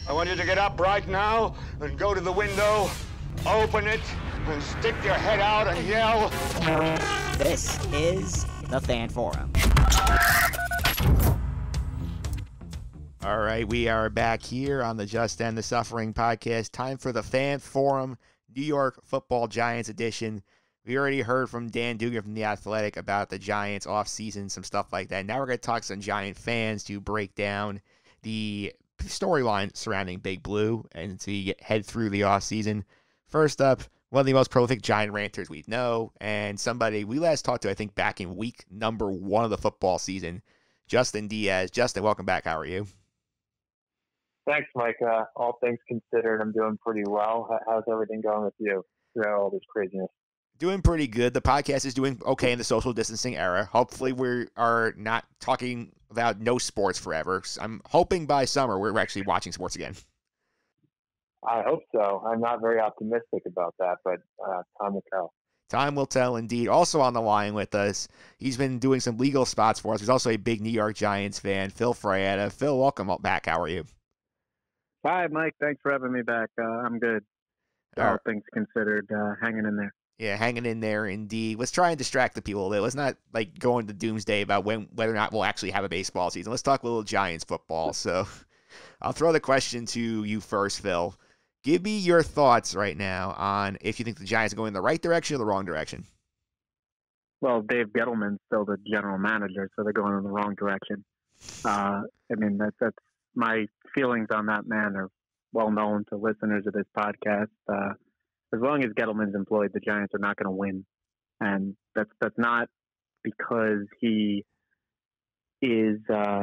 I want you to get up right now and go to the window, open it, and stick your head out and yell. This is the Fan Forum. All right, we are back here on the Just End the Suffering podcast. Time for the Fan Forum, New York Football Giants edition. We already heard from Dan Dugan from The Athletic about the Giants offseason, some stuff like that. Now we're going to talk to some Giant fans to break down the storyline surrounding Big Blue and to head through the offseason. First up, one of the most prolific Giant ranters we know, and somebody we last talked to, I think, back in week number 1 of the football season, Justin Diaz. Justin, welcome back. How are you? Thanks, Mike. All things considered, I'm doing pretty well. How's everything going with you throughout all this craziness? Doing pretty good. The podcast is doing okay in the social distancing era. Hopefully we are not talking about no sports forever. I'm hoping by summer we're actually watching sports again. I hope so. I'm not very optimistic about that, but time will tell. Time will tell, indeed. Also on the line with us, he's been doing some legal spots for us. He's also a big New York Giants fan, Phil Fraietta. Phil, welcome back. How are you? Hi, Mike. Thanks for having me back. I'm good. All things considered, hanging in there. Yeah, hanging in there, indeed. Let's try and distract the people a little. Let's not go into doomsday about whether or not we'll actually have a baseball season. Let's talk a little Giants football. So I'll throw the question to you first, Phil. Give me your thoughts right now on if you think the Giants are going in the right direction or the wrong direction. Well, Dave Gettleman's still the general manager, so they're going in the wrong direction. That's my feelings on that man are well known to listeners of this podcast. As long as Gettleman's employed, the Giants are not going to win. And that's not because he is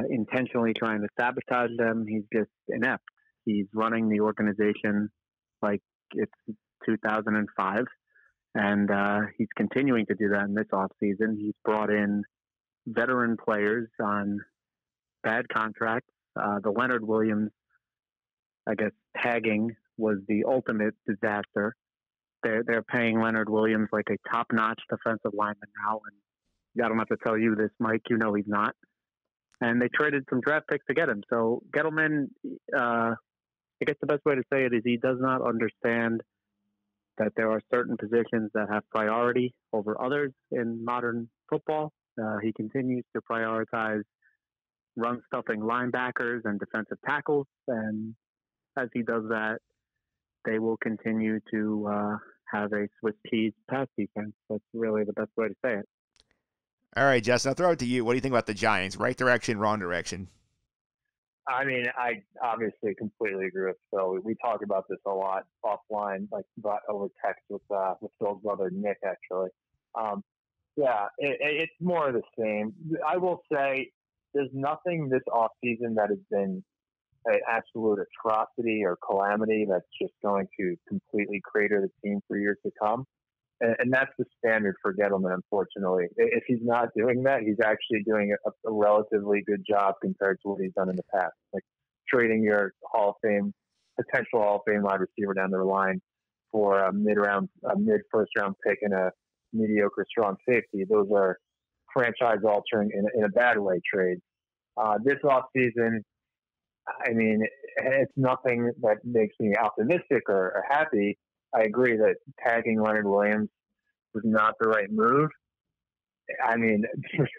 intentionally trying to sabotage them. He's just inept. He's running the organization like it's 2005. And he's continuing to do that in this offseason. He's brought in veteran players on bad contracts. The Leonard Williams, tagging was the ultimate disaster. They're paying Leonard Williams like a top-notch defensive lineman now, and I don't have to tell you this, Mike. You know he's not. And they traded some draft picks to get him. So Gettleman, I guess the best way to say it is he does not understand that there are certain positions that have priority over others in modern football. He continues to prioritize run-stuffing linebackers and defensive tackles, and as he does that, they will continue to have a Swiss cheese pass defense. That's really the best way to say it. All right, Justin, I'll throw it to you. What do you think about the Giants? Right direction, wrong direction? I mean, I obviously completely agree with Phil. We talk about this a lot offline, over text with Phil's brother, Nick, actually. It's more of the same. I will say there's nothing this offseason that has been an absolute atrocity or calamity that's just going to completely crater the team for years to come. And that's the standard for Gettleman, unfortunately. If he's not doing that, he's actually doing a relatively good job compared to what he's done in the past. Like trading your potential Hall of Fame wide receiver down the line for a mid-first round pick and a mediocre strong safety. Those are franchise-altering in a bad way trades. This offseason, I mean, it's nothing that makes me optimistic or happy. I agree that tagging Leonard Williams was not the right move. I mean,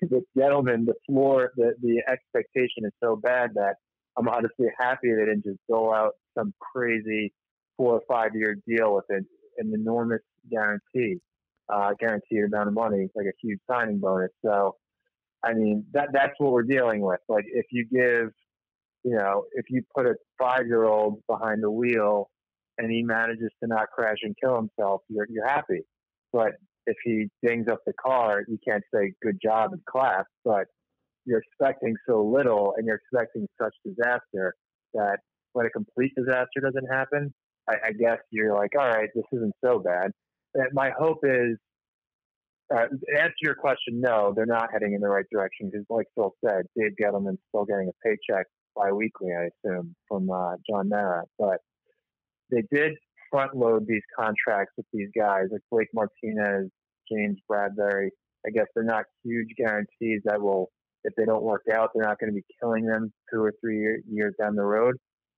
with Gettleman, the expectation is so bad that I'm honestly happy they didn't just dole out some crazy 4 or 5 year deal with an enormous guaranteed amount of money, like a huge signing bonus. So, I mean, that's what we're dealing with. Like, if you put a 5-year-old behind the wheel and he manages to not crash and kill himself, you're happy. But if he dings up the car, you can't say good job and clap. But you're expecting so little and you're expecting such disaster that when a complete disaster doesn't happen, I guess you're like, all right, this isn't so bad. And my hope is, to answer your question, no, they're not heading in the right direction because, like Phil said, Dave Gettleman's still getting a paycheck bi-weekly, I assume, from John Mara. But they did front-load these contracts with these guys, like Blake Martinez, James Bradbury. I guess they're not huge guarantees that will, if they don't work out, they're not going to be killing them 2 or 3 years down the road.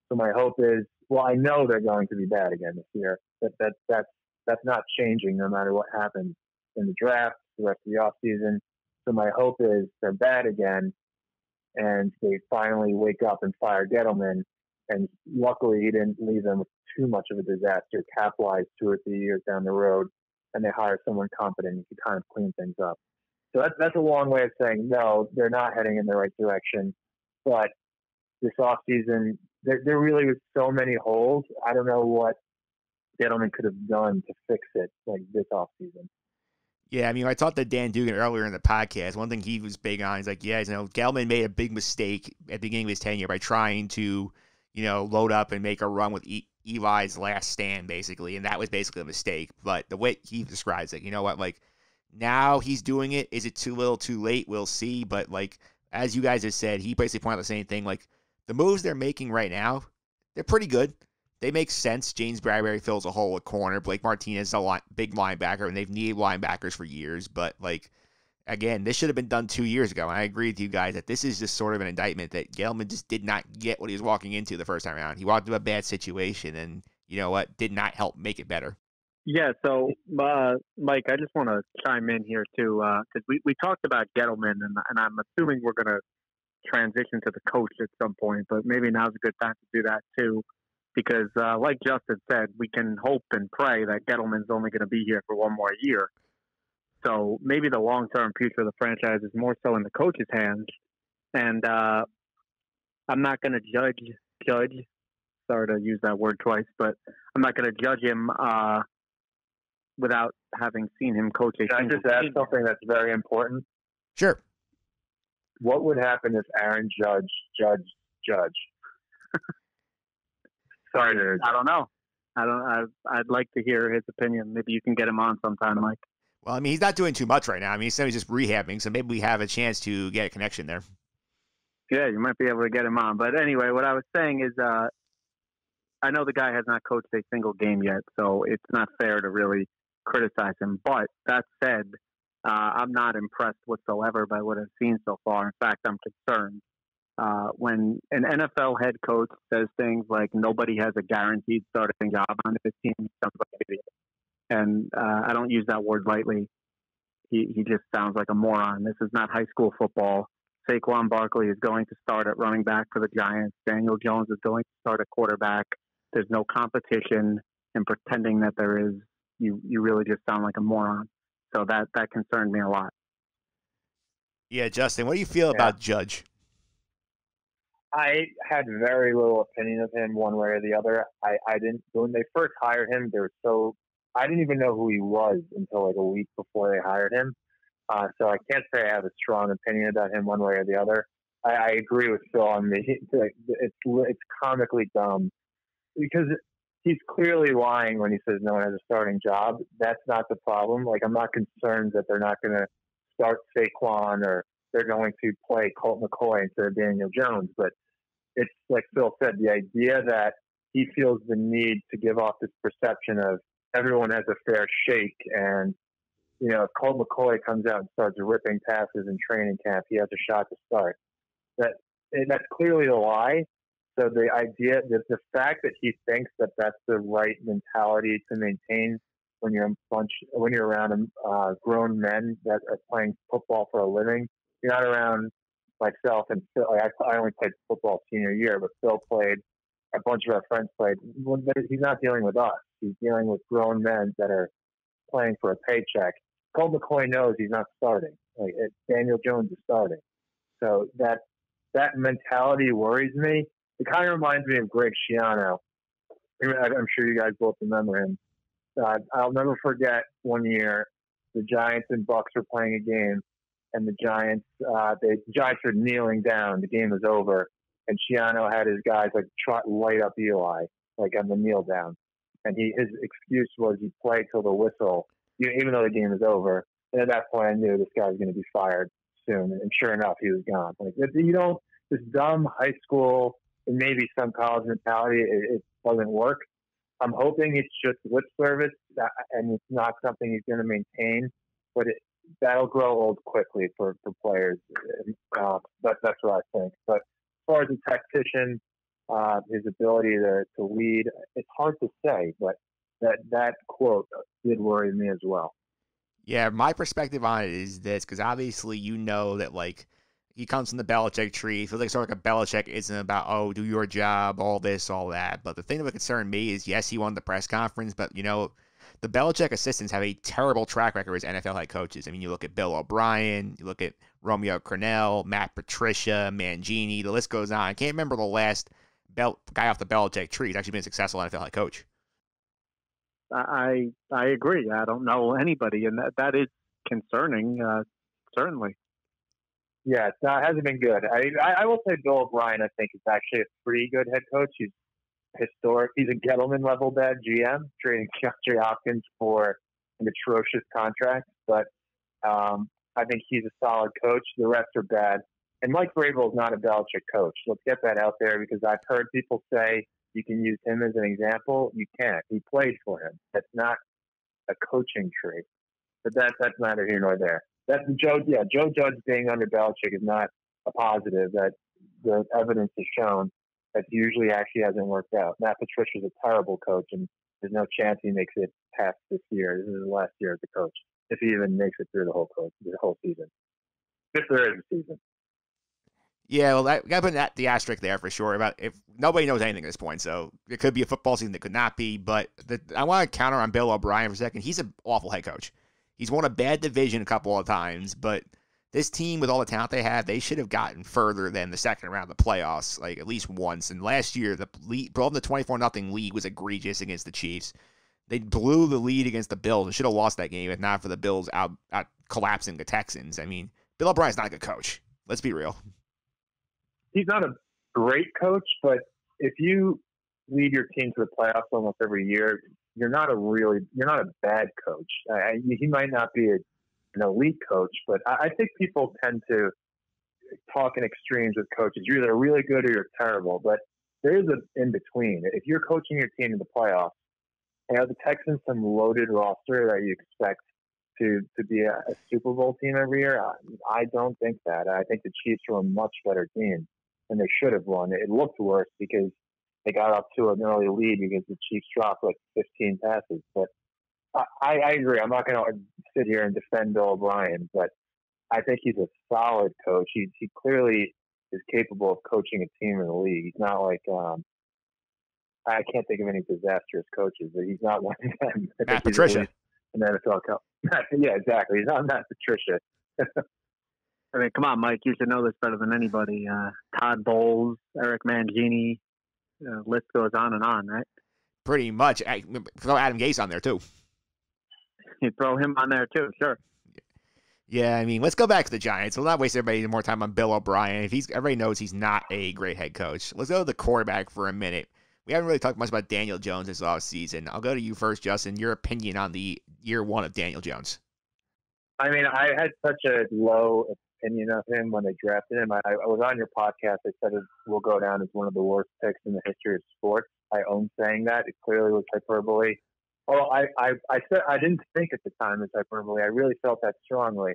So my hope is, well, I know they're going to be bad again this year. That's not changing no matter what happens in the draft, the rest of the offseason. So my hope is they're bad again, and they finally wake up and fire Gettleman. And luckily, he didn't leave them with too much of a disaster, capitalize 2 or 3 years down the road, and they hire someone competent who can kind of clean things up. So that's a long way of saying, no, they're not heading in the right direction. But this offseason, there really was so many holes. I don't know what Gettleman could have done to fix it like this offseason. Yeah, I mean, I talked to Dan Dugan earlier in the podcast. One thing he was big on, he's like, yeah, Gettleman made a big mistake at the beginning of his tenure by trying to, load up and make a run with Eli's last stand, basically. And that was basically a mistake. But the way he describes it, you know what, like, now he's doing it. Is it too little, too late? We'll see. But, like, as you guys have said, he basically pointed out the same thing. Like, the moves they're making right now, they're pretty good. They make sense. James Bradbury fills a hole at corner. Blake Martinez is a big linebacker, and they've needed linebackers for years. But, like, again, this should have been done 2 years ago. And I agree with you guys that this is just sort of an indictment that Gettleman just did not get what he was walking into the first time around. He walked into a bad situation, and you know what? Did not help make it better. Yeah, so, Mike, I just want to chime in here, too, because we talked about Gettleman, and I'm assuming we're going to transition to the coach at some point, but maybe now's a good time to do that, too. Because, like Justin said, we can hope and pray that Gettleman's only going to be here for one more year. So maybe the long-term future of the franchise is more so in the coach's hands. And I'm not going to judge. Sorry to use that word twice, but I'm not going to judge him without having seen him coach a Can I just add something that's very important? Sure. What would happen if Aaron Judge? Sorry, I don't know. I'd like to hear his opinion. Maybe you can get him on sometime, Mike. Well, I mean, he's not doing too much right now. I mean, he said he's just rehabbing, so maybe we have a chance to get a connection there. Yeah, you might be able to get him on. But anyway, what I was saying is I know the guy has not coached a single game yet, so it's not fair to really criticize him. But that said, I'm not impressed whatsoever by what I've seen so far. In fact, I'm concerned. When an NFL head coach says things like nobody has a guaranteed starting job on this team, he sounds like an idiot. And I don't use that word lightly. He just sounds like a moron. This is not high school football. Saquon Barkley is going to start at running back for the Giants. Daniel Jones is going to start at quarterback. There's no competition, and pretending that there is, you really just sound like a moron. So that concerned me a lot. Yeah, Justin, what do you feel about Judge? I had very little opinion of him one way or the other. I didn't, when they first hired him, I didn't even know who he was until like a week before they hired him. So I can't say I have a strong opinion about him one way or the other. I agree with Phil on it's comically dumb because he's clearly lying when he says no one has a starting job. That's not the problem. Like, I'm not concerned that they're not going to start Saquon or they're going to play Colt McCoy instead of Daniel Jones. But it's like Phil said, the idea that he feels the need to give off this perception of everyone has a fair shake. And, if Colt McCoy comes out and starts ripping passes in training camp, he has a shot to start. That's clearly a lie. So the idea that the fact that he thinks that that's the right mentality to maintain when you're around grown men that are playing football for a living, you're not around myself and Phil. I only played football senior year, but Phil played. A bunch of our friends played. He's not dealing with us. He's dealing with grown men that are playing for a paycheck. Colt McCoy knows he's not starting. Daniel Jones is starting. So that mentality worries me. It kind of reminds me of Greg Schiano. I'm sure you guys both remember him. I'll never forget one year the Giants and Bucks were playing a game, and the Giants were kneeling down. The game was over, and Schiano had his guys light up Eli on the kneel down, and his excuse was he played till the whistle, even though the game was over. And at that point, I knew this guy was going to be fired soon, and sure enough, he was gone. This dumb high school and maybe some college mentality, it doesn't work. I'm hoping it's just lip service and it's not something he's going to maintain, but that'll grow old quickly for players. That's what I think. But as far as a tactician, his ability to lead. It's hard to say, but that quote did worry me as well. Yeah, my perspective on it is this, because obviously you know that, like, he comes from the Belichick tree. It feels like sort of like a Belichick isn't about, oh, do your job, all this, all that. But the thing that would concern me is, yes, he won the press conference, but, you know, the Belichick assistants have a terrible track record as NFL head coaches. I mean, you look at Bill O'Brien, you look at Romeo Crennel, Matt Patricia, Mangini, the list goes on. I can't remember the last guy off the Belichick tree who's actually been a successful NFL head coach. I agree. I don't know anybody, and that is concerning, certainly. Yeah, it hasn't been good. I will say Bill O'Brien, I think, is actually a pretty good head coach. He's historic. He's a Gettleman level bad GM, trading DeAndre Hopkins for an atrocious contract. But I think he's a solid coach. The rest are bad. And Mike Vrabel is not a Belichick coach. Let's get that out there, because I've heard people say you can use him as an example. You can't. He played for him. That's not a coaching tree. But that's neither here nor there. That's Joe Judge being under Belichick is not a positive. That the evidence has shown that usually actually hasn't worked out. Matt Patricia's a terrible coach, and there's no chance he makes it past this year. This is his last year as a coach, if he even makes it through the whole season. If there is a season. Yeah, well, I got to put the asterisk there for sure. About if nobody knows anything at this point, so it could be a football season that could not be. But I want to counter on Bill O'Brien for a second. He's an awful head coach. He's won a bad division a couple of times, but this team, with all the talent they have, they should have gotten further than the second round of the playoffs, like at least once. And last year, the 24-0 lead was egregious against the Chiefs. They blew the lead against the Bills and should have lost that game if not for the Bills out collapsing the Texans. I mean, Bill O'Brien's not a good coach. Let's be real. He's not a great coach, but if you lead your team to the playoffs almost every year, you're not a bad coach. He might not be an elite coach, but I think people tend to talk in extremes with coaches. You're either really good or you're terrible, but there is an in between. If you're coaching your team in the playoffs, the Texans some loaded roster that you expect to be a Super Bowl team every year. I don't think that. I think the Chiefs are a much better team, and they should have won. It looked worse because they got up to an early lead because the Chiefs dropped like 15 passes. But I agree. I'm not going to sit here and defend Bill O'Brien, but I think he's a solid coach. He clearly is capable of coaching a team in the league. He's not like I can't think of any disastrous coaches, but he's not one of them. Matt Patricia. An NFL coach. Yeah, exactly. He's not Matt Patricia. I mean, come on, Mike. You should know this better than anybody. Todd Bowles, Eric Mangini, list goes on and on, right? Pretty much. Throw Adam Gase on there, too. You throw him on there, too, sure. Yeah, I mean, let's go back to the Giants. We'll not waste everybody more time on Bill O'Brien. Everybody knows he's not a great head coach. Let's go to the quarterback for a minute. We haven't really talked much about Daniel Jones this offseason. I'll go to you first, Justin. Your opinion on the year one of Daniel Jones. I mean, I had such a low opinion of him when they drafted him. I was on your podcast. I said it will go down as one of the worst picks in the history of sports. I own saying that. It clearly was hyperbole. Well, I said I didn't think at the time it was hyperbole. I really felt that strongly.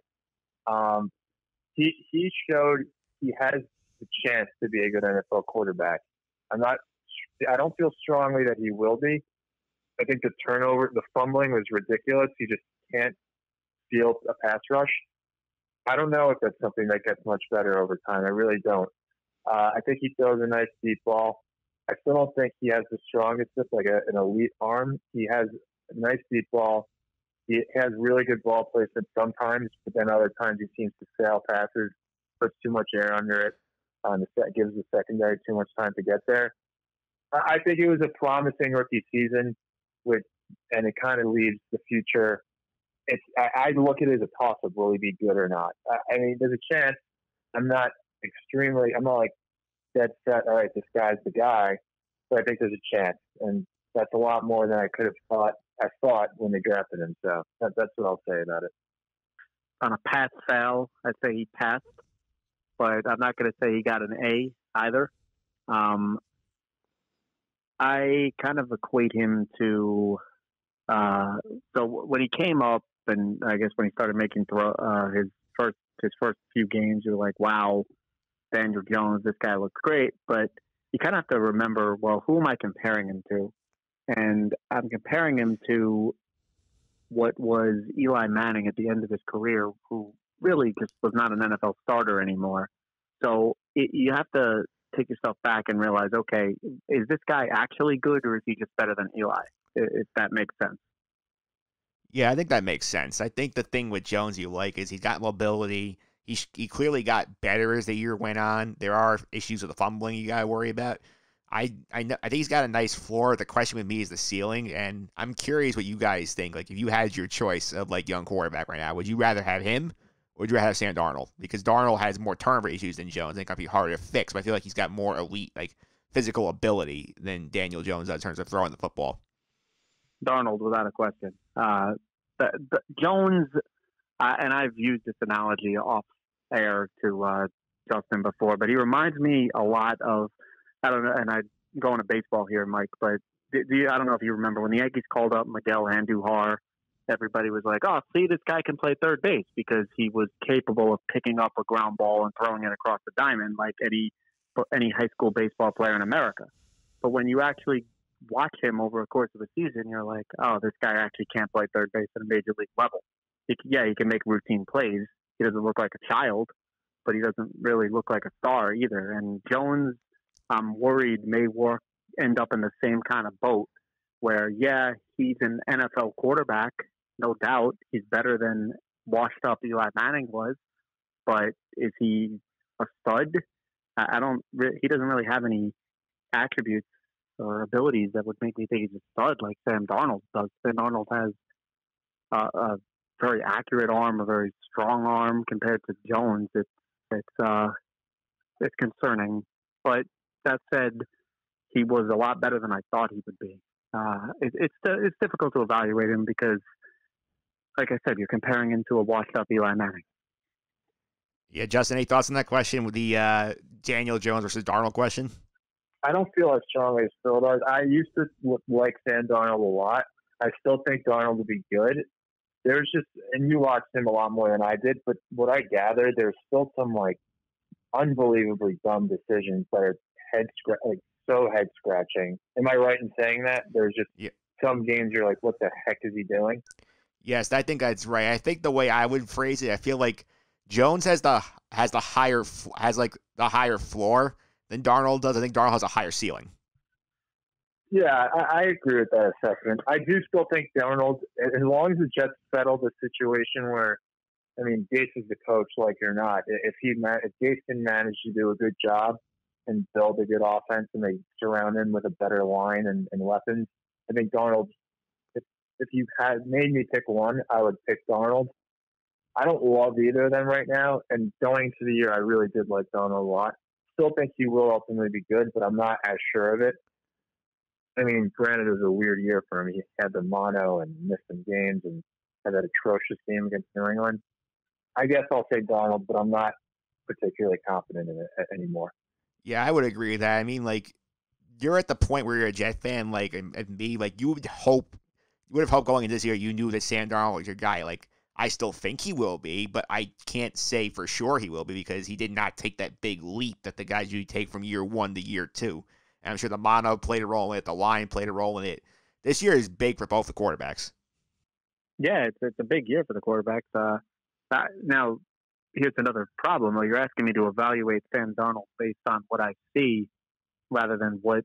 He showed he has the chance to be a good NFL quarterback. I don't feel strongly that he will be. I think the fumbling was ridiculous. He just can't field a pass rush. I don't know if that's something that gets much better over time. I really don't. I think he throws a nice deep ball. I still don't think he has the strongest, like an elite arm. He has a nice deep ball. He has really good ball placement sometimes, but then other times he seems to fail passes, puts too much air under it, gives the secondary too much time to get there. I think it was a promising rookie season, and it kind of leaves the future. I look at it as a toss-up. Will he be good or not? I mean, there's a chance. I'm not like dead set. All right, this guy's the guy. But I think there's a chance, and that's a lot more than I could have thought. I thought when they drafted him. So that's what I'll say about it. On a pass-fail, I'd say he passed, but I'm not going to say he got an A either. I kind of equate him to so when he came up, and I guess when he started making his first few games, you're like, wow, Daniel Jones, this guy looks great. But you kind of have to remember, well, who am I comparing him to? And I'm comparing him to what was Eli Manning at the end of his career, who really just was not an NFL starter anymore. So you have to take yourself back and realize, okay, is this guy actually good or is he just better than Eli? If that makes sense. Yeah, I think that makes sense. I think the thing with Jones you like is he's got mobility. He clearly got better as the year went on. There are issues with the fumbling you got to worry about. I think he's got a nice floor. The question with me is the ceiling, and I'm curious what you guys think. Like, if you had your choice of like young quarterback right now, would you rather have him or would you rather have Sam Darnold? Because Darnold has more turnover issues than Jones. I think it'd be harder to fix, but I feel like he's got more elite like physical ability than Daniel Jones does in terms of throwing the football. Darnold, without a question. The Jones, and I've used this analogy off air to Justin before, but he reminds me a lot of, I don't know, and I'm going to baseball here, Mike, but I don't know if you remember when the Yankees called up Miguel Andujar, everybody was like, oh, see, this guy can play third base because he was capable of picking up a ground ball and throwing it across the diamond like any high school baseball player in America. But when you actually watch him over a course of a season, you're like, oh, this guy actually can't play third base at a major league level. He can make routine plays. He doesn't look like a child, but he doesn't really look like a star either. And Jones, I'm worried, may end up in the same kind of boat where, yeah, he's an NFL quarterback, no doubt. He's better than washed up Eli Manning was, but is he a stud? He doesn't really have any attributes or abilities that would make me think he's a stud like Sam Darnold does. Sam Darnold has a very accurate arm, a very strong arm compared to Jones. It's concerning. But that said, he was a lot better than I thought he would be. It's difficult to evaluate him because, like I said, you're comparing him to a washed-up Eli Manning. Yeah, Justin, any thoughts on that question with the Daniel Jones versus Darnold question? I don't feel as strongly as Phil does. I used to like Sam Darnold a lot. I still think Darnold will be good. There's just, and you watched him a lot more than I did, but what I gathered, there's still some like unbelievably dumb decisions that are so head scratching. Am I right in saying that? There's just some games you're like, what the heck is he doing? Yes, I think that's right. I think the way I would phrase it, I feel like Jones has the higher floor than Darnold does. I think Darnold has a higher ceiling. Yeah, I agree with that assessment. I do still think Darnold, as long as the Jets settle the situation where, I mean, Gase is the coach, like or not. If Gase can manage to do a good job and build a good offense, and they surround him with a better line and weapons, I think Darnold. If you had made me pick one, I would pick Darnold. I don't love either of them right now, and going into the year, I really did like Darnold a lot. Still think he will ultimately be good, but I'm not as sure of it. I mean, granted, it was a weird year for him. He had the mono and missed some games and had that atrocious game against New England. I guess I'll say Darnold, but I'm not particularly confident in it anymore. Yeah, I would agree with that. I mean, like, you're at the point where you're a Jet fan, like, and me, like, you would have hoped going into this year you knew that Sam Darnold was your guy. Like, I still think he will be, but I can't say for sure he will be because he did not take that big leap that the guys usually take from year one to year two. And I'm sure the mono played a role in it. The line played a role in it. This year is big for both the quarterbacks. Yeah, it's a big year for the quarterbacks. Now, here's another problem. You're asking me to evaluate Sam Darnold based on what I see rather than what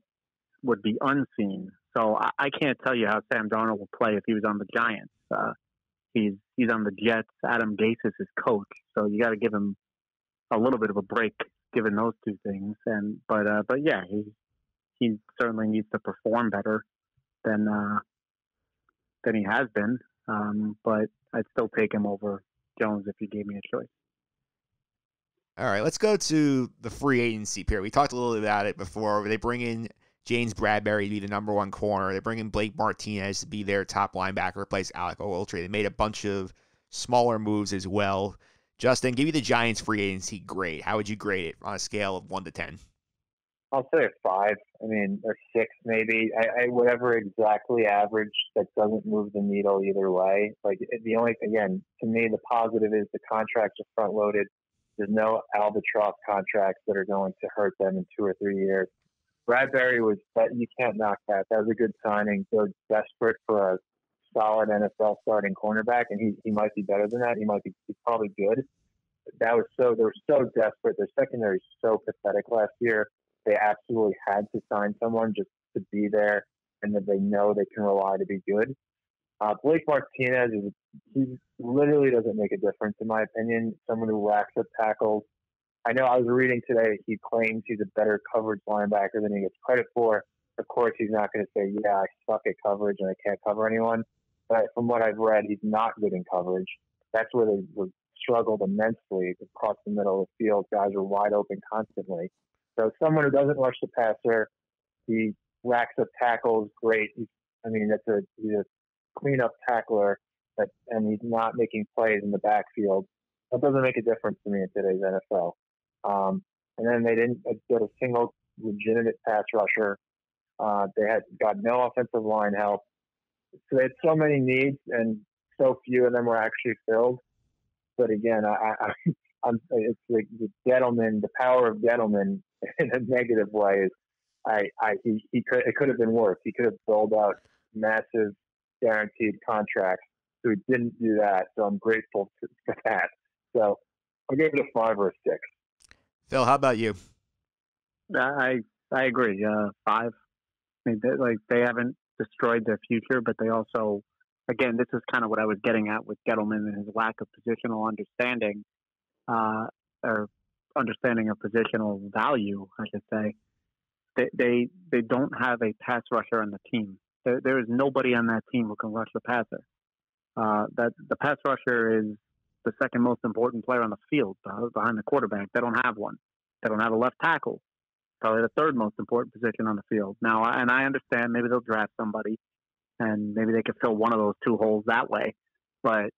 would be unseen. So I can't tell you how Sam Darnold would play if he was on the Giants. He's on the Jets. Adam Gase is his coach, so you got to give him a little bit of a break given those two things. But yeah, he certainly needs to perform better than he has been. But I'd still take him over Jones if you gave me a choice. All right, let's go to the free agency period. We talked a little bit about it before. They bring in James Bradbury to be the number one corner. They bring in Blake Martinez to be their top linebacker, replace Alec Ogletree. They made a bunch of smaller moves as well. Justin, give me the Giants free agency grade. How would you grade it on a scale of 1 to 10? I'll say a 5. I mean, or 6 maybe. I whatever exactly average that doesn't move the needle either way. Like the only, again, to me, the positive is the contracts are front loaded. There's no albatross contracts that are going to hurt them in 2 or 3 years. Bradbury was that you can't knock that. That was a good signing. They're desperate for a solid NFL starting cornerback, and he might be better than that. He's probably good. They were so desperate. Their secondary is so pathetic last year. They absolutely had to sign someone just to be there, and that they know they can rely to be good. Blake Martinez he literally doesn't make a difference in my opinion. Someone who racks up tackles. I know I was reading today he claims he's a better coverage linebacker than he gets credit for. Of course, he's not going to say, yeah, I suck at coverage and I can't cover anyone. But from what I've read, he's not good in coverage. That's where they struggled immensely across the middle of the field. Guys are wide open constantly. So someone who doesn't rush the passer, he racks up tackles, great. He's a cleanup tackler, and he's not making plays in the backfield. That doesn't make a difference to me in today's NFL. And then they didn't get a single legitimate pass rusher. They had got no offensive line help. So they had so many needs, and so few of them were actually filled. But again, it's like the power of Gettleman in a negative way is it could have been worse. He could have rolled out massive guaranteed contracts. So he didn't do that. So I'm grateful for that. So I'll give it a 5 or a 6. Phil, how about you? I agree. 5. I mean, they haven't destroyed their future, but they also, again, this is kind of what I was getting at with Gettleman and his lack of positional understanding, or understanding of positional value, I should say. They don't have a pass rusher on the team. There is nobody on that team who can rush the passer. That the pass rusher is the second most important player on the field behind the quarterback. They don't have one. They don't have a left tackle. Probably the third most important position on the field. Now, and I understand maybe they'll draft somebody and maybe they could fill one of those 2 holes that way. But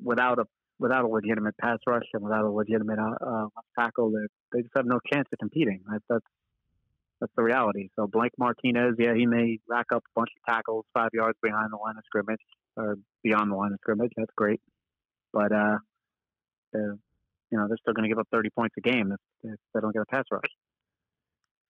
without a legitimate pass rush and without a legitimate left tackle, they just have no chance of competing. That's the reality. So Blake Martinez, yeah, he may rack up a bunch of tackles 5 yards behind the line of scrimmage or beyond the line of scrimmage. That's great. But they're still going to give up 30 points a game if they don't get a pass rush.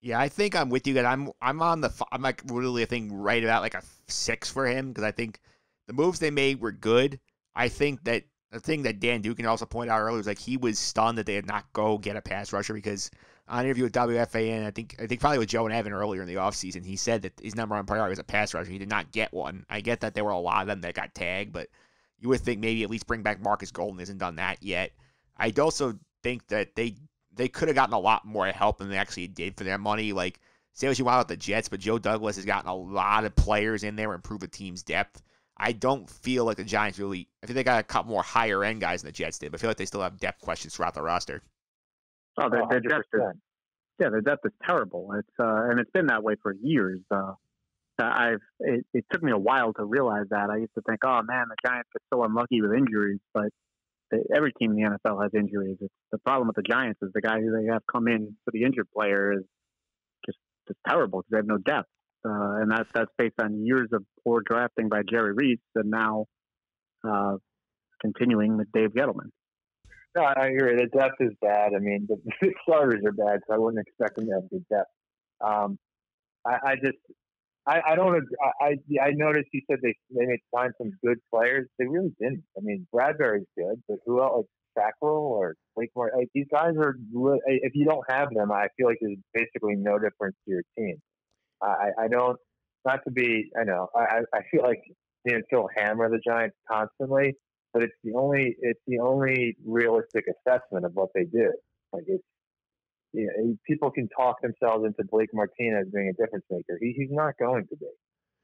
Yeah, I think I'm with you guys. I'm like really, I think, right about like a 6 for him because I think the moves they made were good. I think that the thing that Dan Dugan also pointed out earlier was like he was stunned that they did not go get a pass rusher because on an interview with WFAN, I think probably with Joe and Evan earlier in the offseason, he said that his number one priority was a pass rusher. He did not get one. I get that there were a lot of them that got tagged, but you would think maybe at least bring back Marcus Golden. Hasn't done that yet. I also think that they could have gotten a lot more help than they actually did for their money. Like, say what you want about the Jets, but Joe Douglas has gotten a lot of players in there and improved the team's depth. I don't feel like the Giants really – I think they got a couple more higher-end guys than the Jets did, but I feel like they still have depth questions throughout the roster. Oh, their depth is terrible. And it's been that way for years. It took me a while to realize that. I used to think, oh, man, the Giants are so unlucky with injuries, but every team in the NFL has injuries. The problem with the Giants is the guy who they have come in for the injured player is just terrible because they have no depth. And that's based on years of poor drafting by Jerry Reese and now continuing with Dave Gettleman. No, I agree. The depth is bad. I mean, the starters are bad, so I wouldn't expect them to have good depth. I noticed you said they may find some good players. They really didn't. I mean, Bradbury's good, but who else? Like Sackrell or Blake Moore? Like, these guys are. If you don't have them, I feel like there's basically no difference to your team. I don't. Not to be. I know. I feel like Phil hammer the Giants constantly, but it's the only realistic assessment of what they did. Like people can talk themselves into Blake Martinez being a difference maker. He's not going to be.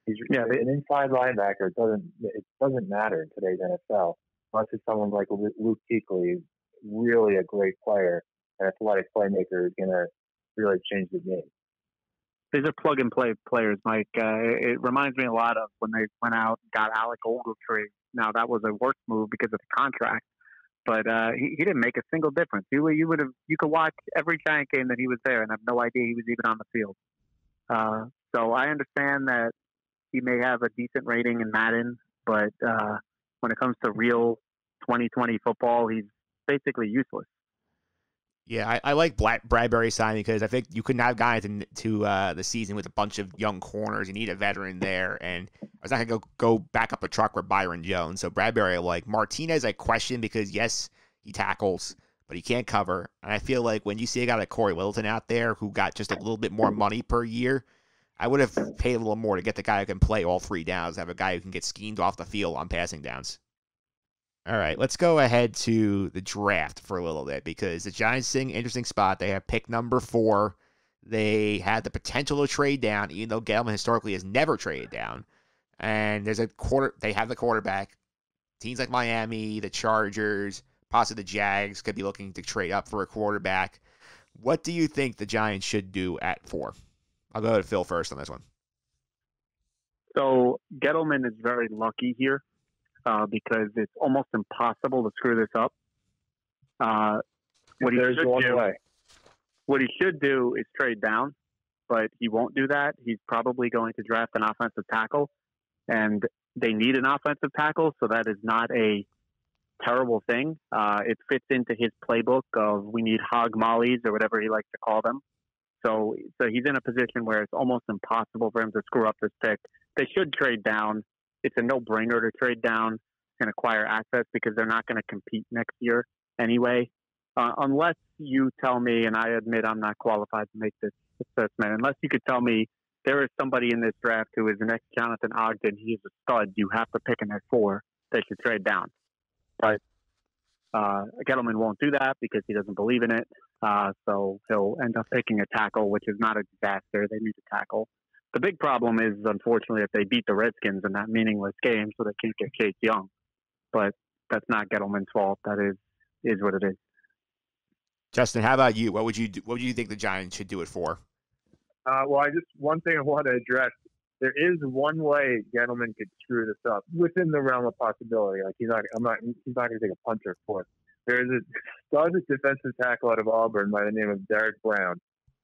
He's an inside linebacker. It doesn't matter in today's NFL unless it's someone like Luke Kuechly, who's really a great player, an athletic playmaker who's going to really change the game. These are plug-and-play players, Mike. It reminds me a lot of when they went out and got Alec Ogletree. Now, that was a worse move because of the contract, but he didn't make a single difference. You could watch every Giant game that he was there and have no idea he was even on the field. So I understand that he may have a decent rating in Madden, but when it comes to real 2020 football, he's basically useless. Yeah, I like Bradbury signing because I think you couldn't have gotten to the season with a bunch of young corners. You need a veteran there, and I was not going to go back up a truck with Byron Jones. So Bradbury, like Martinez, I question because, yes, he tackles, but he can't cover. And I feel like when you see a guy like Corey Littleton out there who got just a little bit more money per year, I would have paid a little more to get the guy who can play all three downs, have a guy who can get schemed off the field on passing downs. All right, let's go ahead to the draft for a little bit because the Giants are in an interesting spot. They have pick number 4. They had the potential to trade down, even though Gettleman historically has never traded down. And there's they have the quarterback. Teams like Miami, the Chargers, possibly the Jags could be looking to trade up for a quarterback. What do you think the Giants should do at 4? I'll go to Phil first on this one. So Gettleman is very lucky here. Because it's almost impossible to screw this up. What he should do is trade down, but he won't do that. He's probably going to draft an offensive tackle, and they need an offensive tackle, so that is not a terrible thing. It fits into his playbook of we need hog mollies or whatever he likes to call them. So he's in a position where it's almost impossible for him to screw up this pick. They should trade down. It's a no-brainer to trade down and acquire assets because they're not going to compete next year anyway. Unless you tell me, and I admit I'm not qualified to make this assessment, unless you could tell me there is somebody in this draft who is the next Jonathan Ogden, he's a stud, you have to pick him at 4, they should trade down. But Gettleman won't do that because he doesn't believe in it. So he'll end up picking a tackle, which is not a disaster. They need a tackle. The big problem is, unfortunately, that they beat the Redskins in that meaningless game, so they can't get Chase Young. But that's not Gettleman's fault. That is what it is. Justin, how about you? What would you think the Giants should do it for? One thing I want to address. There is one way Gettleman could screw this up within the realm of possibility. Like he's not going to take a puncher for it. There is a stud defensive tackle out of Auburn by the name of Derek Brown,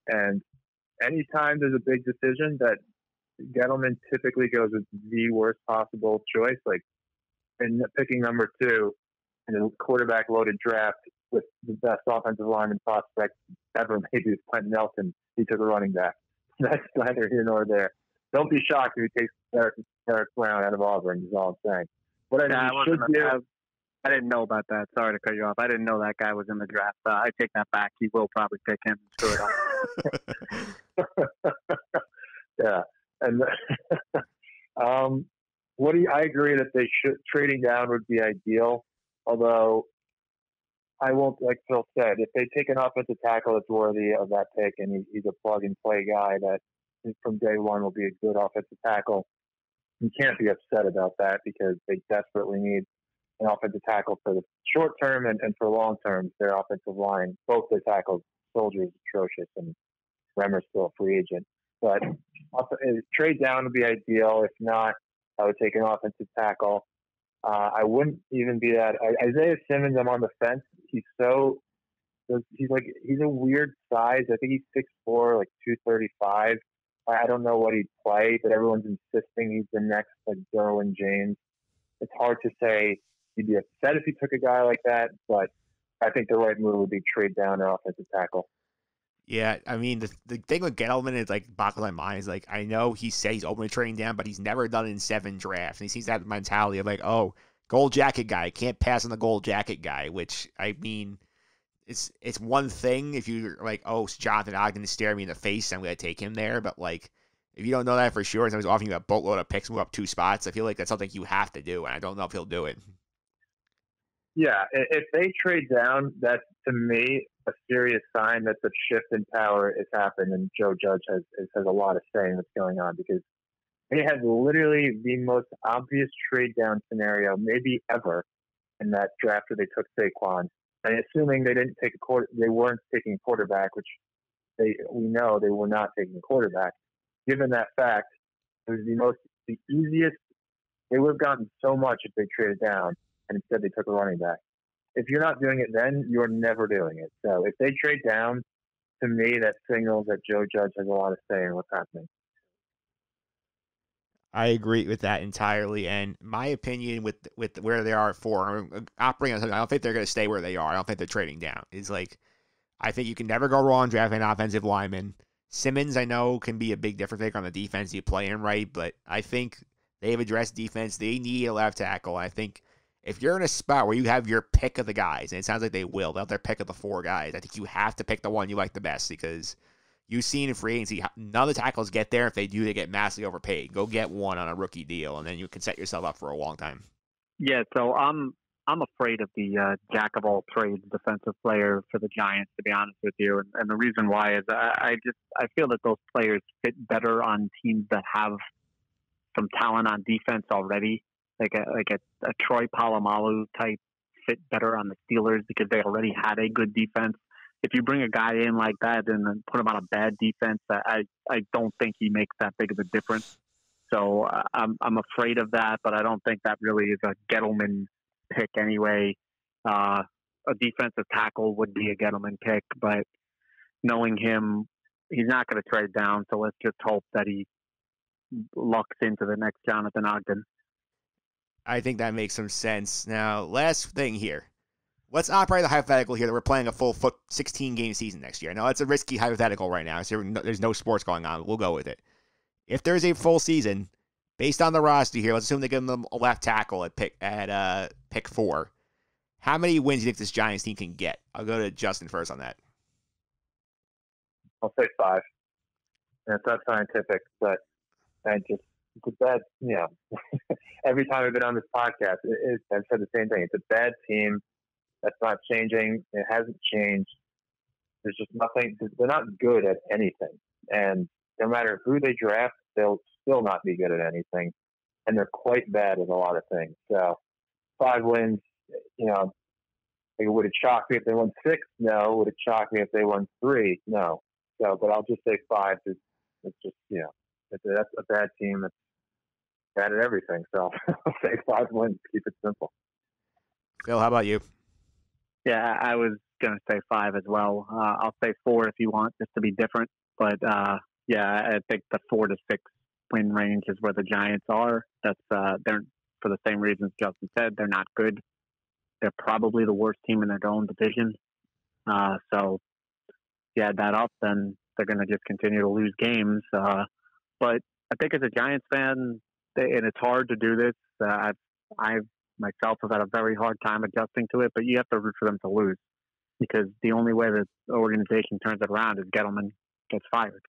and anytime there's a big decision that Gettleman typically goes with the worst possible choice, like in picking number 2 in a quarterback-loaded draft with the best offensive lineman prospect ever, maybe with Quentin Nelson, he took a running back. That's neither here nor there. Don't be shocked if he takes Derek Brown out of Auburn, is all I'm saying. What I didn't know about that. Sorry to cut you off. I didn't know that guy was in the draft. I take that back. He will probably pick him and screw it up. Yeah. And I agree that they should trading down would be ideal. Although I won't, like Phil said, if they take an offensive tackle that's worthy of that pick and he's a plug and play guy that from day one will be a good offensive tackle, you can't be upset about that because they desperately need an offensive tackle for the short term and for long term. Their offensive line, both their tackles, Soldier is atrocious and Remmer's still a free agent. But trade down would be ideal. If not, I would take an offensive tackle. I wouldn't even be that. Isaiah Simmons, I'm on the fence. He's a weird size. I think he's 6'4", like 235. I don't know what he'd play, but everyone's insisting he's the next like Derwin James. It's hard to say he'd be upset if he took a guy like that, but I think the right move would be trade down or offensive tackle. Yeah, I mean, the thing with Gettleman is, like, boggles my mind is, like, I know he said he's open to trading down, but he's never done it in 7 drafts. And he seems to have the mentality of, like, oh, gold jacket guy, can't pass on the gold jacket guy, which, I mean, it's one thing if you're like, oh, Jonathan Ogden is staring me in the face, I'm going to take him there. But, like, if you don't know that for sure, and someone's offering you a boatload of picks, move up 2 spots, I feel like that's something you have to do, and I don't know if he'll do it. Yeah, if they trade down, that's, to me, a serious sign that the shift in power has happened, and Joe Judge has a lot of say in what's going on, because they had literally the most obvious trade down scenario maybe ever in that draft where they took Saquon. And assuming they didn't take they weren't taking a quarterback, which we know they were not taking a quarterback. Given that fact, it was the easiest. They would have gotten so much if they traded down, and instead they took a running back. If you're not doing it then, you're never doing it. So if they trade down, to me, that signals that Joe Judge has a lot of say in what's happening. I agree with that entirely. And my opinion with where they are operating on something, I don't think they're going to stay where they are. I don't think they're trading down. It's like, I think you can never go wrong drafting an offensive lineman. Simmons, I know, can be a big difference maker on the defense you play in right, but I think they've addressed defense. They need a left tackle. I think if you're in a spot where you have your pick of the guys, and it sounds like they will, they'll have their pick of the 4 guys, I think you have to pick the one you like the best because you've seen in free agency, none of the tackles get there. If they do, they get massively overpaid. Go get one on a rookie deal, and then you can set yourself up for a long time. Yeah, so I'm afraid of the jack of all trades defensive player for the Giants, to be honest with you. And the reason why is I feel that those players fit better on teams that have some talent on defense already, like a Troy Polamalu type fit better on the Steelers because they already had a good defense. If you bring a guy in like that and then put him on a bad defense, I don't think he makes that big of a difference. So I'm afraid of that, but I don't think that really is a Gettleman pick anyway. A defensive tackle would be a Gettleman pick, but knowing him, he's not going to trade down. So let's just hope that he lucks into the next Jonathan Ogden. I think that makes some sense. Now, last thing here. Let's operate the hypothetical here that we're playing a full 16-game season next year. Now, it's a risky hypothetical right now. So there's no sports going on. We'll go with it. If there's a full season, based on the roster here, let's assume they give them a left tackle at pick 4. How many wins do you think this Giants team can get? I'll go to Justin first on that. I'll say 5. And it's not scientific, but it's a bad, every time I've been on this podcast, I've said the same thing. It's a bad team. That's not changing. It hasn't changed. There's just nothing. They're not good at anything. And no matter who they draft, they'll still not be good at anything. And they're quite bad at a lot of things. So 5 wins, would it shock me if they won 6? No. Would it shock me if they won 3? No. So, but I'll just say 5. It's just, that's a bad team. It's bad at everything. So I'll say 5 wins. Keep it simple. Phil, how about you? Yeah, I was going to say 5 as well. I'll say 4 if you want, just to be different. But, I think the 4 to 6 win range is where the Giants are. That's they're for the same reasons Justin said. They're not good. They're probably the worst team in their own division. So you add that up, then they're going to just continue to lose games. But I think as a Giants fan, and it's hard to do this. I've myself have had a very hard time adjusting to it, but you have to root for them to lose because the only way that the organization turns it around is Gettleman gets fired.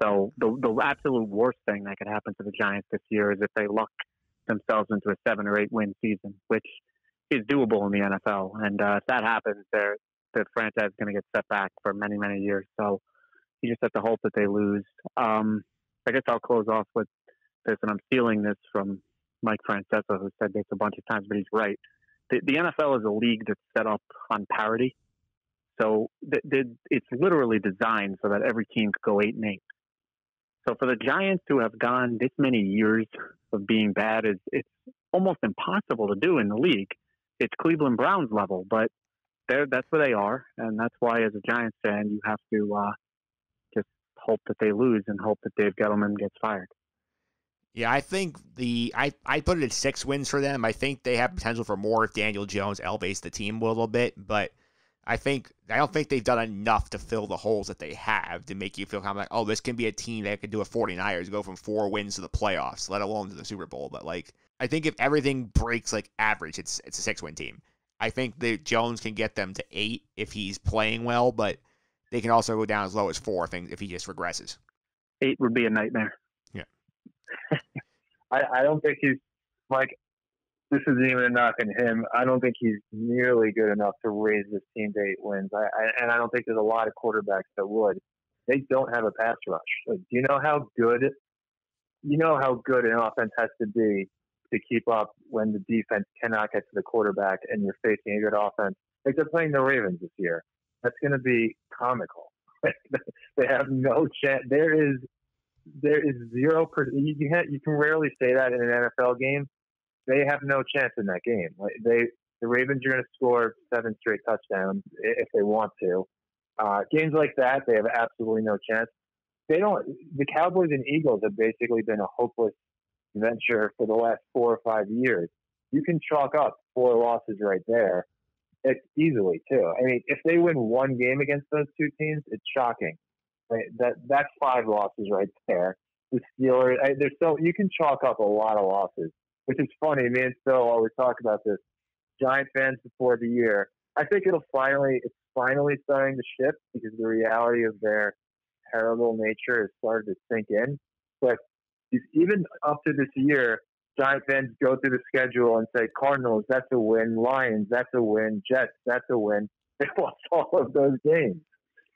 So the absolute worst thing that could happen to the Giants this year is if they luck themselves into a 7 or 8 win season, which is doable in the NFL. And if that happens, the franchise is going to get set back for many, many years. So you just have to hope that they lose. I guess I'll close off with this, and I'm stealing this from Mike Francesa, who said this a bunch of times, but he's right. The NFL is a league that's set up on parity. So it's literally designed so that every team could go 8-8. So for the Giants to have gone this many years of being bad, it's almost impossible to do in the league. It's Cleveland Browns level, but that's where they are, and that's why as a Giants fan you have to just hope that they lose and hope that Dave Gettleman gets fired. Yeah, I think I put it at 6 wins for them. I think they have potential for more if Daniel Jones elevates the team a little bit, but I don't think they've done enough to fill the holes that they have to make you feel kind of like, oh, this can be a team that could do a 49ers, go from 4 wins to the playoffs, let alone to the Super Bowl. But I think if everything breaks average, it's a 6-win team. I think that Jones can get them to 8 if he's playing well, but they can also go down as low as 4 if he just regresses. 8 would be a nightmare. Yeah. I don't think he's this isn't even a knock on him. I don't think he's nearly good enough to raise this team to 8 wins. And I don't think there's a lot of quarterbacks that would. They don't have a pass rush. Do you know how good an offense has to be to keep up when the defense cannot get to the quarterback and you're facing a good offense? Like they're playing the Ravens this year. That's going to be comical. They have no chance. There is 0%. You can rarely say that in an NFL game. They have no chance in that game. The Ravens are going to score 7 straight touchdowns if they want to. Games like that, they have absolutely no chance. The Cowboys and Eagles have basically been a hopeless venture for the last 4 or 5 years. You can chalk up 4 losses right there. It's easily too. I mean, if they win one game against those two teams, it's shocking. Right? That's 5 losses right there. The Steelers, there's so you can chalk up a lot of losses, which is funny. Me and Phil always talk about this. Giant fans before the year. I think it's finally starting to shift because the reality of their terrible nature has started to sink in. But even up to this year, Giant fans go through the schedule and say, Cardinals, that's a win. Lions, that's a win. Jets, that's a win. They lost all of those games.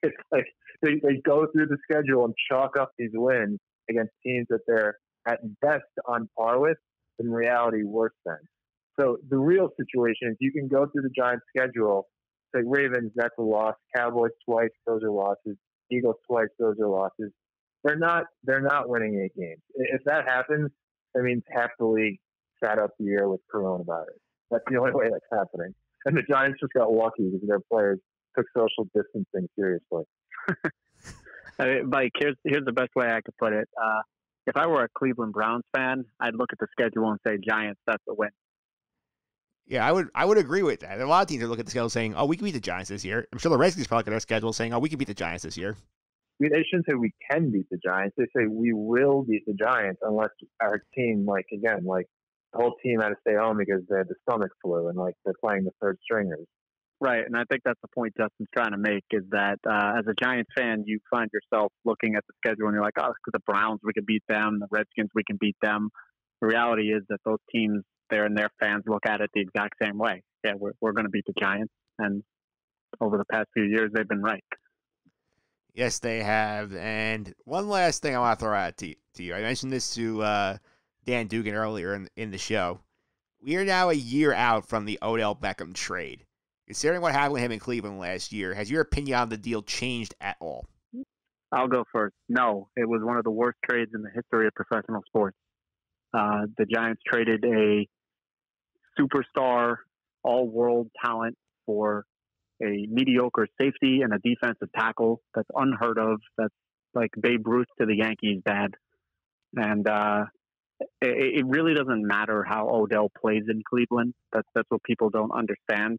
It's like they go through the schedule and chalk up these wins against teams that they're at best on par with, in reality worse than. So the real situation is you can go through the Giants' schedule, say Ravens, that's a loss. Cowboys twice, those are losses. Eagles twice, those are losses. They're not winning 8 games. If that happens, that means half the league sat up the year with coronavirus. That's the only way that's happening. And the Giants just got lucky because their players took social distancing seriously. Mike, here's the best way I could put it. If I were a Cleveland Browns fan, I'd look at the schedule and say, Giants, that's a win. Yeah, I would agree with that. A lot of teams are looking at the schedule saying, oh, we can beat the Giants this year. I'm sure the Redskins probably look at their schedule saying, oh, we can beat the Giants this year. They shouldn't say we can beat the Giants. They say we will beat the Giants unless our team, the whole team had to stay home because they had the stomach flu and they're playing the third stringers. Right, and I think that's the point Justin's trying to make is that as a Giants fan, you find yourself looking at the schedule and you're like, oh, the Browns, we can beat them. The Redskins, we can beat them. The reality is that those teams there and their fans look at it the exact same way. Yeah, we're going to beat the Giants, and over the past few years, they've been right. Yes, they have. And one last thing I want to throw out to you. I mentioned this to Dan Dugan earlier in the show. We are now a year out from the Odell Beckham trade. Considering what happened with him in Cleveland last year, has your opinion on the deal changed at all? I'll go first. No, it was one of the worst trades in the history of professional sports. The Giants traded a superstar, all-world talent for a mediocre safety and a defensive tackle that's unheard of. That's like Babe Ruth to the Yankees bad. And it really doesn't matter how Odell plays in Cleveland. That's what people don't understand.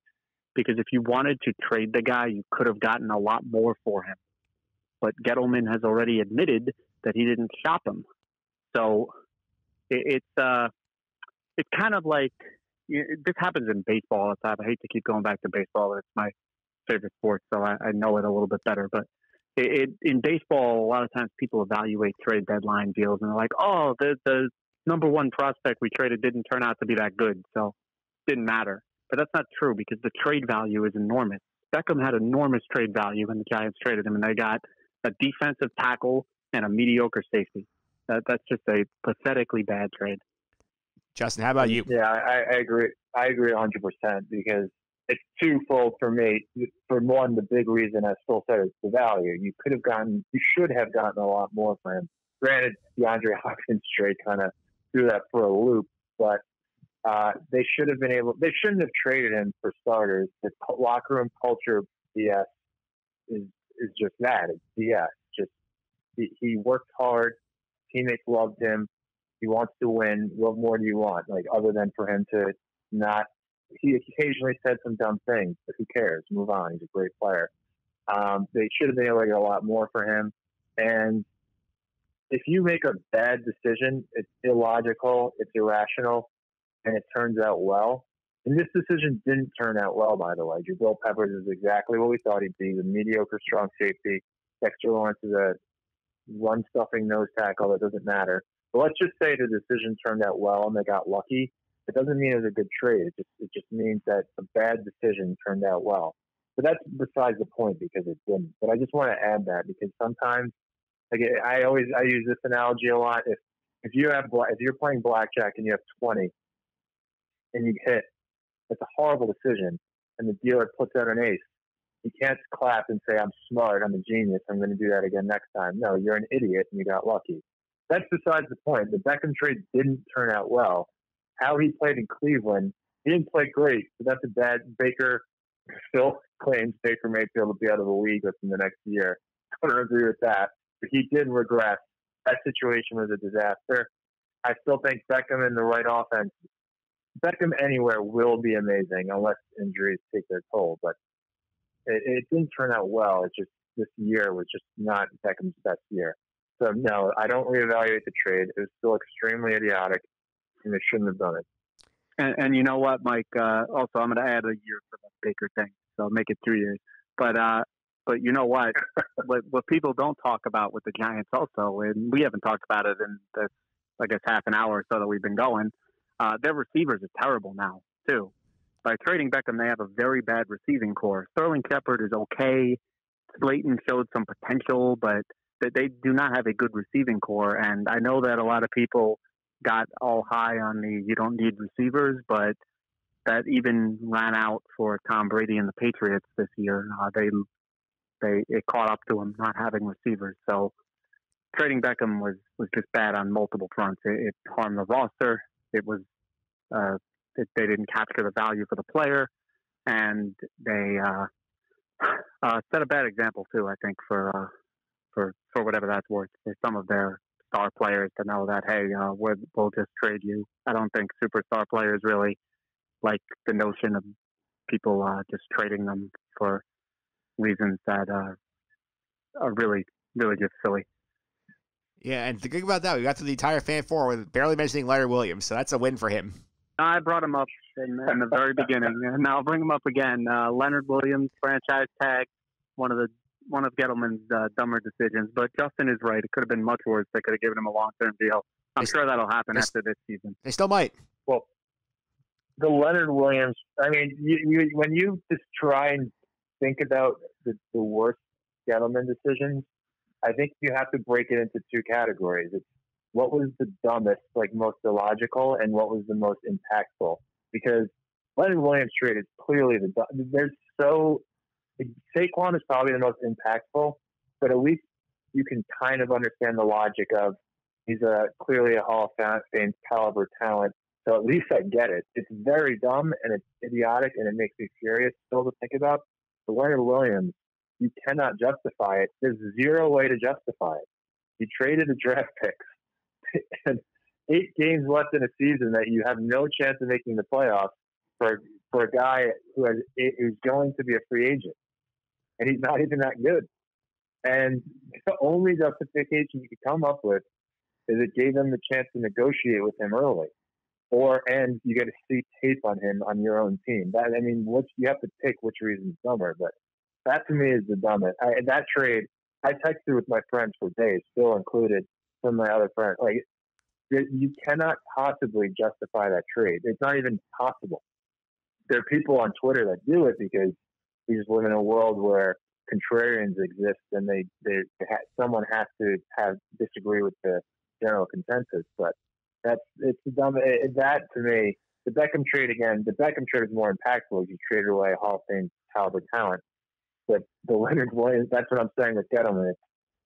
Because if you wanted to trade the guy, you could have gotten a lot more for him. But Gettleman has already admitted that he didn't shop him. So it's kind of like this happens in baseball all the time. I hate to keep going back to baseball. It's my favorite sport, so I know it a little bit better. But in baseball, a lot of times people evaluate trade deadline deals, and they're like, oh, the number one prospect we traded didn't turn out to be that good, so it didn't matter. But that's not true because the trade value is enormous. Beckham had enormous trade value when the Giants traded him, and they got a defensive tackle and a mediocre safety. That's just a pathetically bad trade. Justin, how about you? Yeah, I agree. I agree 100% because it's twofold for me. For one, the big reason I still said is the value. You should have gotten a lot more for him. Granted, the DeAndre Hopkins trade kind of threw that for a loop, but they shouldn't have traded him for starters. The locker room culture BS is just that. It's BS. Just he worked hard. Teammates loved him. He wants to win. What more do you want? Other than for him to not. He occasionally said some dumb things, but who cares? Move on. He's a great player. They should have been able to get a lot more for him. And if you make a bad decision, it's illogical, it's irrational, and it turns out well. And this decision didn't turn out well, by the way. Jabril Peppers is exactly what we thought he'd be, the mediocre strong safety. Dexter Lawrence is a run-stuffing nose tackle that doesn't matter. But let's just say the decision turned out well and they got lucky. It doesn't mean it was a good trade. It just means that a bad decision turned out well. But that's besides the point because it didn't. But I just want to add that because sometimes, I use this analogy a lot. If you're playing blackjack and you have 20 and you hit, it's a horrible decision, and the dealer puts out an ace. You can't clap and say, I'm smart, I'm a genius, I'm going to do that again next time. No, you're an idiot and you got lucky. That's besides the point. The Beckham trade didn't turn out well. How he played in Cleveland, he didn't play great, but that's a bad Baker. Phil claims Baker Mayfield will be out of the league within the next year. I don't agree with that, but he did regress. That situation was a disaster. I still think Beckham in the right offense Beckham anywhere will be amazing unless injuries take their toll. But it didn't turn out well. It's just this year was just not Beckham's best year. So no, I don't reevaluate the trade. It was still extremely idiotic, and they shouldn't have done it. And you know what, Mike? Also, I'm going to add a year for the Baker thing, so I'll make it 2 years. But you know what? what people don't talk about with the Giants also, and we haven't talked about it in the, I guess, half an hour or so that we've been going, their receivers are terrible now, too. By trading Beckham, they have a very bad receiving core. Sterling Shepard is okay. Slayton showed some potential, but they do not have a good receiving core. And I know that a lot of people got all high on the you don't need receivers, but that even ran out for Tom Brady and the Patriots this year. It caught up to him not having receivers. So trading Beckham was just bad on multiple fronts. It harmed the roster. It was they didn't capture the value for the player, and they set a bad example too. I think for whatever that's worth, for some of their star players to know that, hey, we'll just trade you. I don't think superstar players really like the notion of people just trading them for reasons that are really, really just silly. Yeah, and the thing about that, we got to the entire fan forum with barely mentioning Leonard Williams, so that's a win for him. I brought him up in the very beginning, and I'll bring him up again. Leonard Williams, franchise tag, one of Gettleman's dumber decisions. But Justin is right; it could have been much worse. They could have given him a long-term deal. I'm sure that'll happen after this season. They still might. Well, the Leonard Williams. I mean, when you just try and think about the worst Gettleman decisions, I think you have to break it into two categories. It's what was the dumbest, like most illogical, and what was the most impactful. Because Leonard Williams trade is clearly Saquon is probably the most impactful, but at least you can kind of understand the logic of he's clearly a Hall of Fame caliber talent. So at least I get it. It's very dumb and it's idiotic and it makes me furious still to think about. But Leonard Williams, you cannot justify it. There's zero way to justify it. You traded a draft pick and 8 games left in a season that you have no chance of making the playoffs for a guy who's going to be a free agent. And he's not even that good. And the only justification you could come up with is it gave them the chance to negotiate with him early. And you get to see tape on him on your own team. You have to pick which reason is dumber, but that to me is the dumbest. That trade, I texted with my friends for days, Phil included, some of my other friends. Like, you cannot possibly justify that trade. It's not even possible. There are people on Twitter that do it because we just live in a world where contrarians exist, and someone has to disagree with the general consensus. But it's dumb. That to me, the Beckham trade is more impactful. You traded away a Hall of Fame caliber talent. But the Leonard Williams, that's what I'm saying with Gettleman.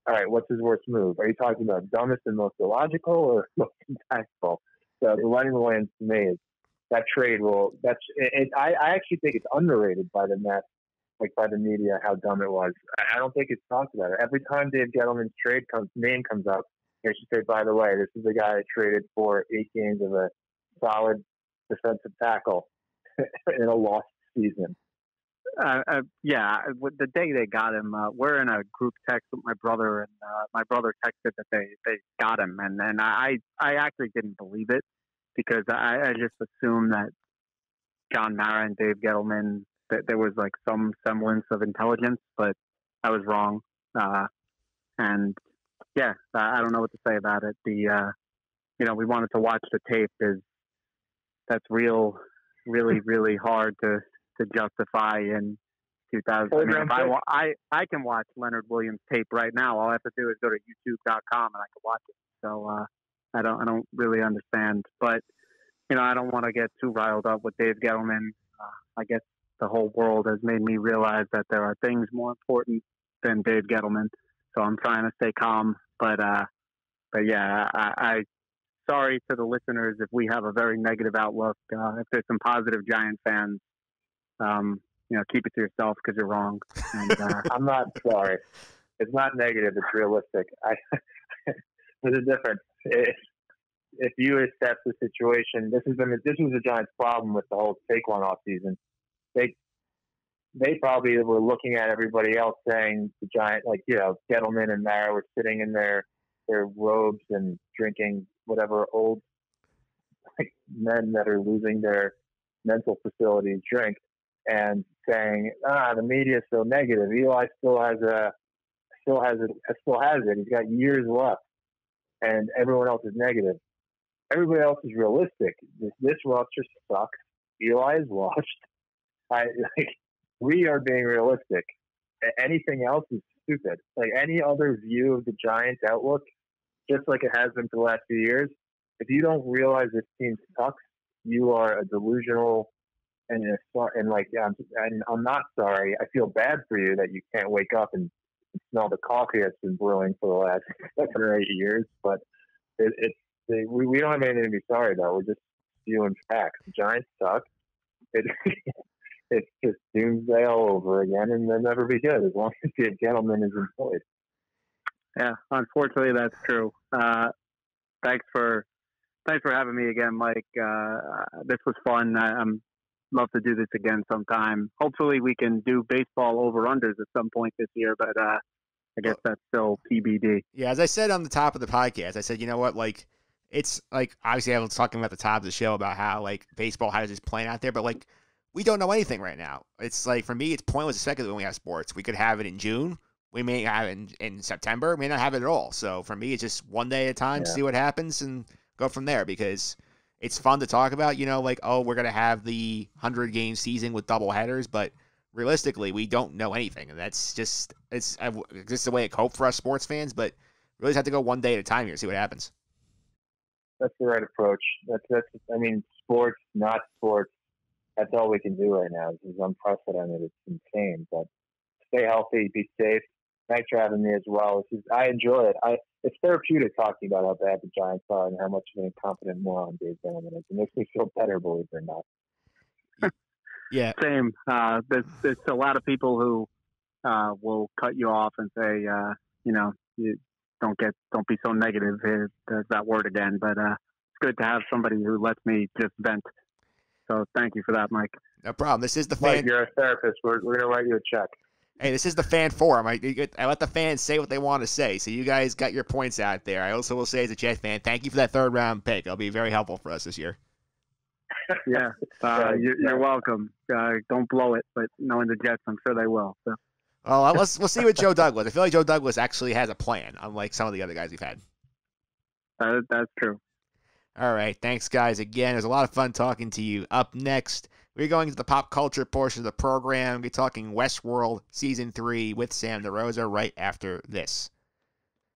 All right, what's his worst move? Are you talking about dumbest and most illogical or most impactful? So the Leonard Williams to me is that trade I actually think it's underrated by the Mets, like by the media, how dumb it was. I don't think it's talked about it. Every time Dave Gettleman's name comes up, they should say, by the way, this is the guy that traded for 8 games of a solid defensive tackle in a lost season. The day they got him, we're in a group text with my brother, and my brother texted that they got him, and I actually didn't believe it because I just assumed that John Mara and Dave Gettleman, that there was like some semblance of intelligence, but I was wrong. I don't know what to say about it. We wanted to watch the tape. That's really, really hard to justify in 2000. I can watch Leonard Williams tape right now. All I have to do is go to youtube.com and I can watch it. So I don't really understand, but I don't want to get too riled up with Dave Gettleman. I guess the whole world has made me realize that there are things more important than Dave Gettleman. So I'm trying to stay calm, but yeah, I sorry to the listeners if we have a very negative outlook. If there's some positive Giant fans, keep it to yourself because you're wrong. And, I'm not sorry. It's not negative. It's realistic. There's a difference. if you assess the situation, this was the Giants' problem with the whole Saquon offseason. They probably were looking at everybody else saying the Giant, like, you know, Gettleman and Mara were sitting in their robes and drinking whatever old men that are losing their mental facilities drink, and saying, the media is so negative. Eli still has it. He's got years left, and everyone else is negative. Everybody else is realistic. This roster sucks. Eli is washed. We are being realistic. Anything else is stupid. Like any other view of the Giants' outlook, just like it has been for the last few years, if you don't realize this team sucks, you are a delusional and I'm not sorry. I feel bad for you that you can't wake up and smell the coffee that's been brewing for the last 7 or 8 years. But we don't have anything to be sorry about. We're just spewing facts. The Giants suck. It's just doomsday all over again, and they'll never be good as long as the gentleman is employed. Yeah, unfortunately, that's true. Thanks for having me again, Mike. This was fun. I'm love to do this again sometime. Hopefully, we can do baseball over-unders at some point this year, but I guess that's still TBD. Yeah, as I said on the top of the podcast, I said, you know what, like, it's like, obviously I was talking about the top of the show about how, like, baseball has this plan out there, but, like, we don't know anything right now. It's like, for me, it's pointless to speculate when we have sports. We could have it in June. We may have it in September. We may not have it at all. So for me, it's just one day at a time, see what happens, and go from there, because it's fun to talk about, you know, like, oh, we're going to have the 100-game season with double headers, but realistically, we don't know anything. And that's just, it's the way it hope for us sports fans, but we really just have to go one day at a time here, see what happens. That's the right approach. I mean, sports, not sports. That's all we can do right now. This is unprecedented. It's insane. But stay healthy, be safe. Thanks for having me as well. I enjoy it. It's therapeutic talking about how bad the Giants are and how much of an incompetent moron Dave Gettleman is. It makes me feel better, believe it or not. Yeah. Same. There's a lot of people who will cut you off and say, you know, you don't be so negative. There's that word again. But it's good to have somebody who lets me just vent. So thank you for that, Mike. No problem. This is the Mike, fan. you're a therapist. We're going to write you a check. Hey, this is the fan forum. I let the fans say what they want to say. So you guys got your points out there. I also will say, as a Jet fan, thank you for that 3rd round pick. It'll be very helpful for us this year. Yeah, you're welcome. Don't blow it, but knowing the Jets, I'm sure they will. So. Well, we'll see with Joe Douglas. I feel like Joe Douglas actually has a plan, unlike some of the other guys we've had. That's true. All right. Thanks, guys. Again, it was a lot of fun talking to you. Up next, we're going to the pop culture portion of the program. We're talking Westworld Season 3 with Sam DeRosa right after this.